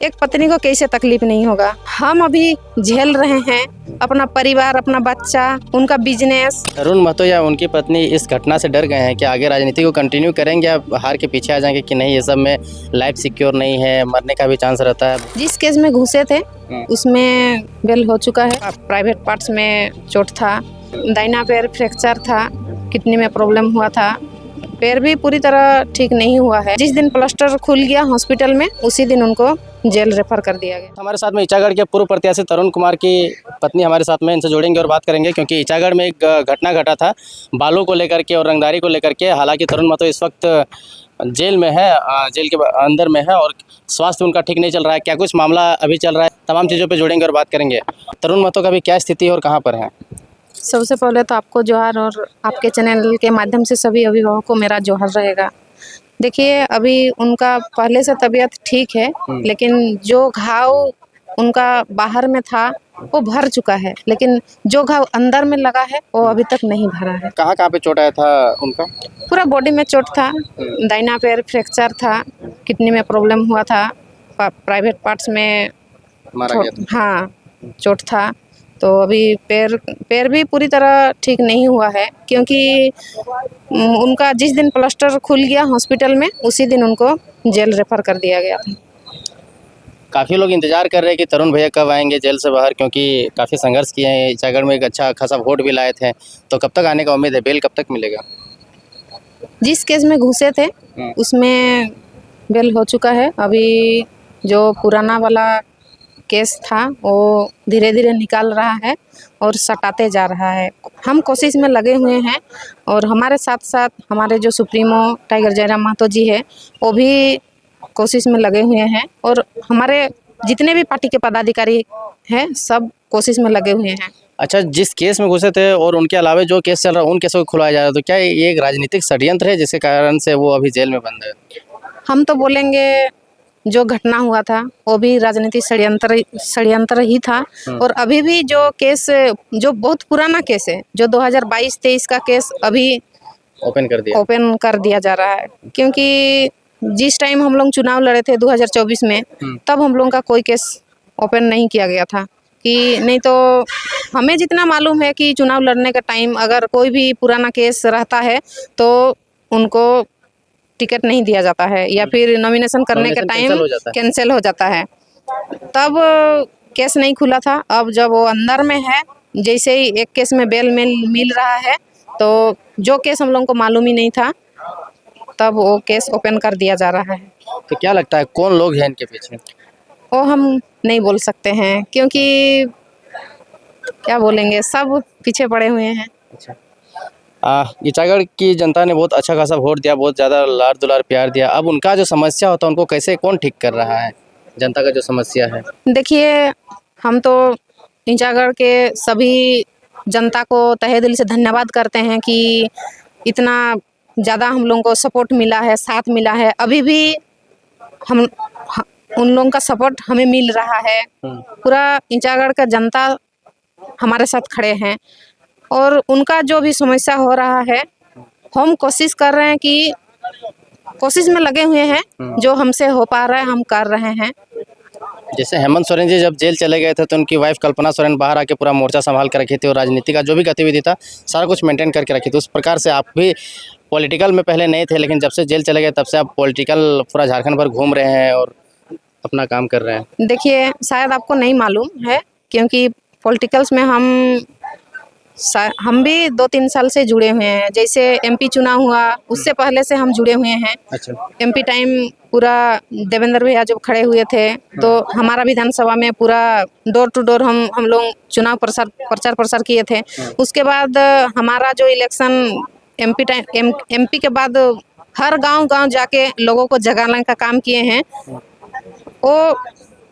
एक पत्नी को कैसे तकलीफ नहीं होगा। हम अभी झेल रहे हैं, अपना परिवार, अपना बच्चा, उनका बिजनेस। तरुण महतो या उनकी पत्नी इस घटना से डर गए हैं कि आगे राजनीति को कंटिन्यू करेंगे या हार के पीछे आ जाएंगे कि नहीं, ये सब में लाइफ सिक्योर नहीं है, मरने का भी चांस रहता है। जिस केस में घुसे थे उसमें बेल हो चुका है। प्राइवेट पार्ट्स में चोट था, दाहिना पैर फ्रैक्चर था, किडनी में प्रॉब्लम हुआ था, पैर भी पूरी तरह ठीक नहीं हुआ है। जिस दिन प्लास्टर खुल गया हॉस्पिटल में, उसी दिन उनको जेल रेफर कर दिया गया। हमारे साथ में ईचागढ़ के पूर्व प्रत्याशी तरुण कुमार की पत्नी हमारे साथ में, इनसे जोड़ेंगे और बात करेंगे क्योंकि ईचागढ़ में एक घटना घटा था बालों को लेकर के और रंगदारी को लेकर के। हालांकि तरुण महतो इस वक्त जेल में है, जेल के अंदर में है और स्वास्थ्य उनका ठीक नहीं चल रहा है। क्या कुछ मामला अभी चल रहा है, तमाम चीज़ों पे जोड़ेंगे और बात करेंगे। तरुण महतो का अभी क्या स्थिति है और कहाँ पर है? सबसे पहले तो आपको जोहार, और आपके चैनल के माध्यम से सभी अभिभावकों को मेरा जोहार रहेगा। देखिए, अभी उनका पहले से तबीयत ठीक है, लेकिन जो घाव उनका बाहर में था वो भर चुका है, लेकिन जो घाव अंदर में लगा है वो अभी तक नहीं भरा है। कहाँ कहाँ पे चोट आया था उनका? पूरा बॉडी में चोट था, दाहिना पैर फ्रैक्चर था, किडनी में प्रॉब्लम हुआ था, प्राइवेट पार्ट्स में मारा गया था। हाँ चोट था। तो अभी पैर भी पूरी तरह ठीक नहीं हुआ है, क्योंकि उनका जिस दिन प्लास्टर खुल गया हॉस्पिटल में, उसी दिन उनको जेल रेफर कर दिया गया था। काफ़ी लोग इंतजार कर रहे हैं कि तरुण भैया कब आएंगे जेल से बाहर, क्योंकि काफ़ी संघर्ष किए हैं, ईचागढ़ में एक अच्छा खासा वोट भी लाए थे। तो कब तक आने का उम्मीद है, बेल कब तक मिलेगा? जिस केस में घुसे थे उसमें बेल हो चुका है। अभी जो पुराना वाला केस था वो धीरे धीरे निकाल रहा है और सटाते जा रहा है। हम कोशिश में लगे हुए हैं और हमारे साथ साथ हमारे जो सुप्रीमो टाइगर जयराम महतो जी है वो भी कोशिश में लगे हुए हैं, और हमारे जितने भी पार्टी के पदाधिकारी हैं सब कोशिश में लगे हुए हैं। अच्छा, जिस केस में घुसे थे और उनके अलावा जो केस चल रहा है उन केसों को खुलवाया जा रहा है, तो क्या ये एक राजनीतिक षड्यंत्र है जिसके कारण से वो अभी जेल में बंद है? हम तो बोलेंगे जो घटना हुआ था वो भी राजनीतिक षड्यंत्र ही था। और अभी भी जो केस, जो बहुत पुराना केस है, जो 2022-23 का केस अभी ओपन कर दिया जा रहा है, क्योंकि जिस टाइम हम लोग चुनाव लड़े थे 2024 में, तब हम लोगों का कोई केस ओपन नहीं किया गया था। कि नहीं तो हमें जितना मालूम है कि चुनाव लड़ने का टाइम अगर कोई भी पुराना केस रहता है तो उनको टिकट नहीं दिया जाता है, या फिर नॉमिनेशन करने के टाइम कैंसिल हो जाता है। तब केस नहीं खुला था। अब जब वो अंदर में है, जैसे ही एक केस में बेल मिल रहा है, तो जो केस हम लोगों को मालूम ही नहीं था तब वो केस ओपन कर दिया जा रहा है। तो क्या लगता है कौन लोग हैं इनके पीछे? वो हम नहीं बोल सकते हैं, क्योंकि क्या बोलेंगे, सब पीछे पड़े हुए हैं। ईचागढ़ की जनता ने बहुत अच्छा खासा वोट दिया, बहुत ज़्यादा लाड़ दुलार प्यार दिया। अब उनका जो समस्या होता है उनको कैसे कौन ठीक कर रहा है, जनता का जो समस्या है? देखिए, हम तो ईचागढ़ के सभी जनता को तहे दिल से धन्यवाद करते हैं कि इतना ज़्यादा हम लोगों को सपोर्ट मिला है, साथ मिला है। अभी भी उन लोगों का सपोर्ट हमें मिल रहा है। पूरा ईचागढ़ का जनता हमारे साथ खड़े हैं, और उनका जो भी समस्या हो रहा है हम कोशिश कर रहे हैं कि कोशिश में लगे हुए हैं, जो हमसे हो पा रहा है हम कर रहे हैं। जैसे हेमंत सोरेन जी जब जेल चले गए थे तो उनकी वाइफ कल्पना सोरेन बाहर आके पूरा मोर्चा संभाल कर रखी थी और राजनीति का जो भी गतिविधि था सारा कुछ मेंटेन करके रखी थी। उस प्रकार से आप भी पॉलिटिकल में पहले नहीं थे, लेकिन जब से जेल चले गए तब से आप पॉलिटिकल पूरा झारखंड भर घूम रहे हैं और अपना काम कर रहे हैं। देखिए, शायद आपको नहीं मालूम है, क्योंकि पॉलिटिकल्स में हम भी 2-3 साल से जुड़े हुए हैं। जैसे एमपी चुनाव हुआ उससे पहले से हम जुड़े हुए हैं। अच्छा। एमपी टाइम पूरा देवेंद्र भैया जब खड़े हुए थे तो हमारा विधानसभा में पूरा डोर टू डोर हम लोग चुनाव प्रचार प्रसार किए थे। उसके बाद हमारा जो इलेक्शन एमपी के बाद हर गांव जाके लोगों को जगाने का काम किए हैं। वो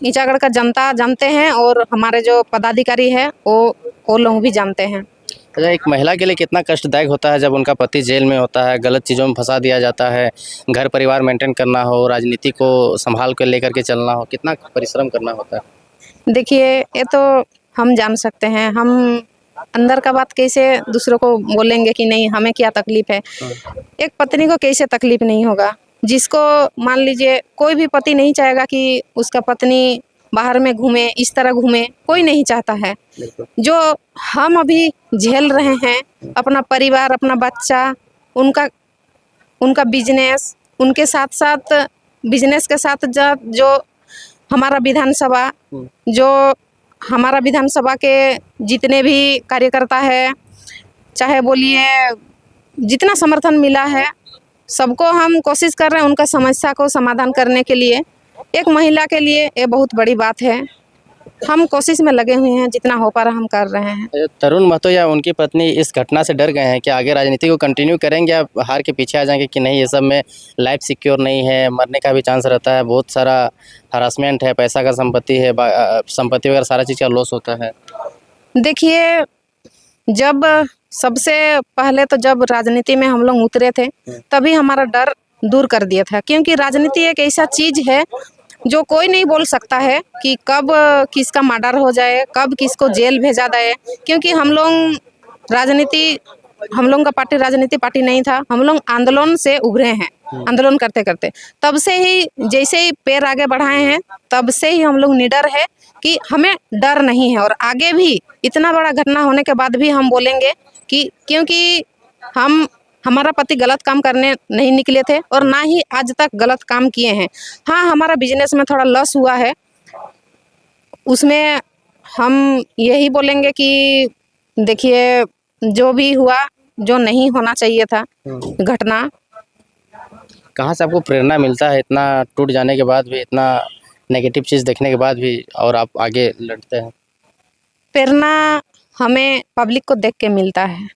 ईचागढ़ का जनता जानते हैं और हमारे जो पदाधिकारी है वो लोग भी जानते हैं। अच्छा, एक महिला के लिए कितना कष्टदायक होता है जब उनका पति जेल में होता है, गलत चीज़ों में फंसा दिया जाता है, घर परिवार मेंटेन करना हो, राजनीति को संभाल कर लेकर के चलना हो, कितना परिश्रम करना होता है? देखिए, ये तो हम जान सकते हैं, हम अंदर का बात कैसे दूसरों को बोलेंगे कि नहीं हमें क्या तकलीफ है। एक पत्नी को कैसे तकलीफ नहीं होगा। जिसको मान लीजिए कोई भी पति नहीं चाहेगा कि उसका पत्नी बाहर में घूमे, इस तरह घूमे, कोई नहीं चाहता है। जो हम अभी झेल रहे हैं, अपना परिवार, अपना बच्चा, उनका उनका बिजनेस, उनके साथ साथ बिजनेस के साथ जो हमारा विधानसभा, जो हमारा विधानसभा के जितने भी कार्यकर्ता है, चाहे बोलिए जितना समर्थन मिला है, सबको हम कोशिश कर रहे हैं उनका समस्या को समाधान करने के लिए। एक महिला के लिए ये बहुत बड़ी बात है। हम कोशिश में लगे हुए हैं, जितना हो पा रहा हम कर रहे हैं। तरुण महतो या उनकी पत्नी इस घटना से डर गए हैं कि आगे राजनीति को कंटिन्यू करेंगे या हार के पीछे आ जाएंगे कि नहीं, ये सब में लाइफ सिक्योर नहीं है, मरने का भी चांस रहता है, बहुत सारा हरासमेंट है, पैसा का संपत्ति है, संपत्ति वगैरह सारा चीज़ का लॉस होता है। देखिए, जब सबसे पहले तो जब राजनीति में हम लोग उतरे थे, तभी हमारा डर दूर कर दिया था, क्योंकि राजनीति एक ऐसा चीज है जो कोई नहीं बोल सकता है कि कब किसका मर्डर हो जाए, कब किसको जेल भेजा जाए। क्योंकि हम लोगों का पार्टी राजनीति पार्टी नहीं था, हम लोग आंदोलन से उभरे हैं। आंदोलन करते करते तब से ही, जैसे ही पैर आगे बढ़ाए हैं, तब से ही हम लोग निडर है कि हमें डर नहीं है। और आगे भी इतना बड़ा घटना होने के बाद भी हम बोलेंगे कि क्योंकि हमारा पति गलत काम करने नहीं निकले थे और ना ही आज तक गलत काम किए हैं। हाँ, हमारा बिजनेस में थोड़ा लॉस हुआ है, उसमें हम यही बोलेंगे कि देखिए, जो भी हुआ, जो नहीं होना चाहिए था घटना। कहाँ से आपको प्रेरणा मिलता है इतना टूट जाने के बाद भी, इतना नेगेटिव चीज़ देखने के बाद भी, और आप आगे लड़ते हैं? प्रेरणा हमें पब्लिक को देख के मिलता है,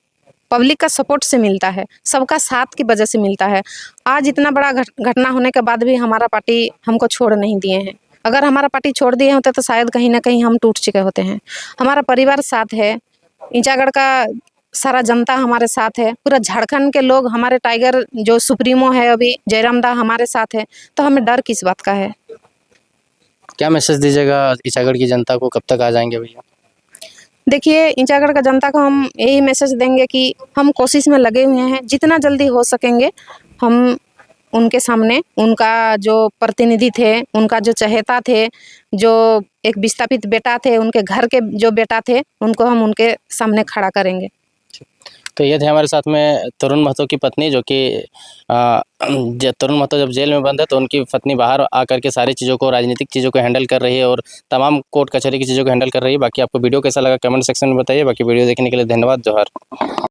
पब्लिक का सपोर्ट से मिलता है, सबका साथ की वजह से मिलता है। आज इतना बड़ा घटना होने के बाद भी हमारा पार्टी हमको छोड़ नहीं दिए हैं। अगर हमारा पार्टी छोड़ दिए होते तो शायद कहीं ना कहीं हम टूट चुके होते हैं। हमारा परिवार साथ है, ईचागढ़ का सारा जनता हमारे साथ है, पूरा झारखंड के लोग, हमारे टाइगर जो सुप्रीमो है अभी जयराम दा हमारे साथ है, तो हमें डर किस बात का है। क्या मैसेज दीजिएगा ईचागढ़ की जनता को, कब तक आ जाएंगे भैया? देखिए, ईचागढ़ का जनता को हम यही मैसेज देंगे कि हम कोशिश में लगे हुए हैं, जितना जल्दी हो सकेंगे हम उनके सामने, उनका जो प्रतिनिधि थे, उनका जो चहेता थे, जो एक विस्थापित बेटा थे, उनके घर के जो बेटा थे, उनको हम उनके सामने खड़ा करेंगे। तो ये थे हमारे साथ में तरुण महतो की पत्नी, जो कि तरुण महतो जब जेल में बंद है तो उनकी पत्नी बाहर आकर के सारी चीज़ों को, राजनीतिक चीज़ों को हैंडल कर रही है और तमाम कोर्ट कचहरी की चीज़ों को हैंडल कर रही है। बाकी आपको वीडियो कैसा लगा कमेंट सेक्शन में बताइए। बाकी वीडियो देखने के लिए धन्यवाद। जोहार।